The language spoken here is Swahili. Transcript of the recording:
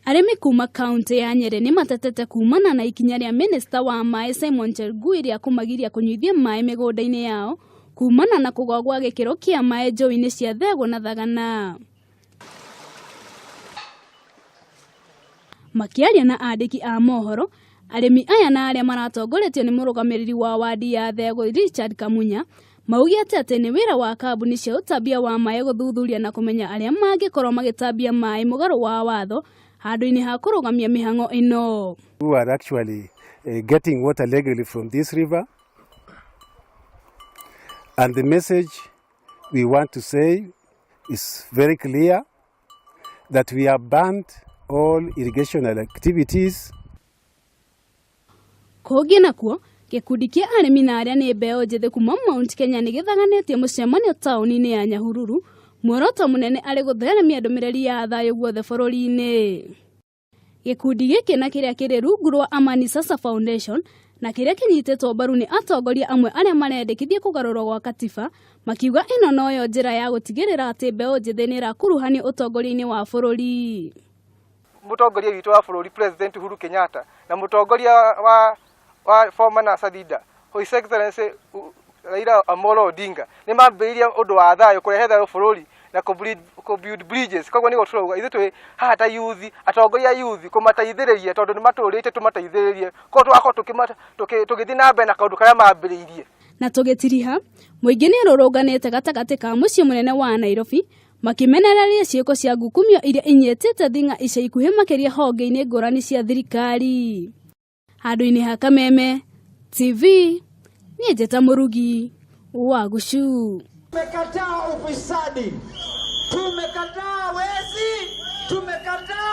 Aremi kuma kaunti ya Nyeri ni matetete kumana na ikinya rĩa Minister wa Maĩ Simon Cherugui rĩa kũmagiria kũnyuithia maĩ mĩgũnda-inĩ yao kumana na kũgogwa gĩkĩro kĩa maĩ njũĩ-inĩ cia Thegũ na Thagana. Makiaria na andĩki a mohoro, aremi aya na arĩa maratongoretio nĩ mũrũgamĩrĩri wa wadi ya Thegũ Richard Kamunya maugĩte atĩ nĩ wĩra wa kambuni cia ũtambia wa maĩ gũthuthuria na kũmenya arĩa mangĩkorwo magĩtambia maĩ mũgarũ wa watho handũ-inĩ ha kũrũgamia mĩhang'o ĩno. Who are actually getting water legally from this river, and the message we want to say is very clear that we have banned all irrigational activities. Kũngĩ nakuo gĩkundi kĩa aremi na arĩa nĩ mbeũ njĩthĩ kuma Mount Kenya nĩ gĩthaganĩtie mũcemanio taũni-inĩ ya Nyahururu, muoroto mũnene arĩ gũtheremia ndũmĩrĩri ya thayũ guothe bũrũri-inĩ. Gĩkundi gĩkĩ na kĩrĩa kĩrĩ rungu rwa Amani Sasa Foundation na kĩrĩa kĩnyitĩtwo mbaru nĩ atongoria amwe arĩa marendekithia kũgarũrwo gwa katiba makiuga ĩno noyo njĩra ya gũtigĩrĩra atĩ mbeũ njĩthĩ nĩ ĩrakuruhanio ũtongoria-inĩ wa bũrũri. Mũtongoria witũ wa bũrũri President Uhuru Kenyatta na mũtongoria wa former NASA leader His Excellency Raila Amolo Odinga nĩ mambĩrĩirie ũndũ wa thayũ kũrehe thayũ bũrũri na build bridges. Koguo nĩ gũtũrauga ithuĩ twĩ haha ta youth, atongoria youth kũmateithĩrĩria tondũ nĩ matũrĩte tũmateithĩrĩrie koguo tũgakorwo tũgĩthiĩ na mbere na kaũndũ karĩa mambĩrĩirie. Na tũgĩtiriha mũingĩ nĩ ũrũrũnganĩte gatagatĩ ka mũciĩ mũnene wa Nairobi makimenereria ciĩko cia ngukumio iria inyitĩte thing'a ica ikuhĩ makĩria honge-inĩ ngũrani cia thirikari. Handũ-inĩ ha Kameme TV niĩ Njeta Mũrugi wa Gushu. Tumekataa ufisadi, tumekataa wezi, tumekataa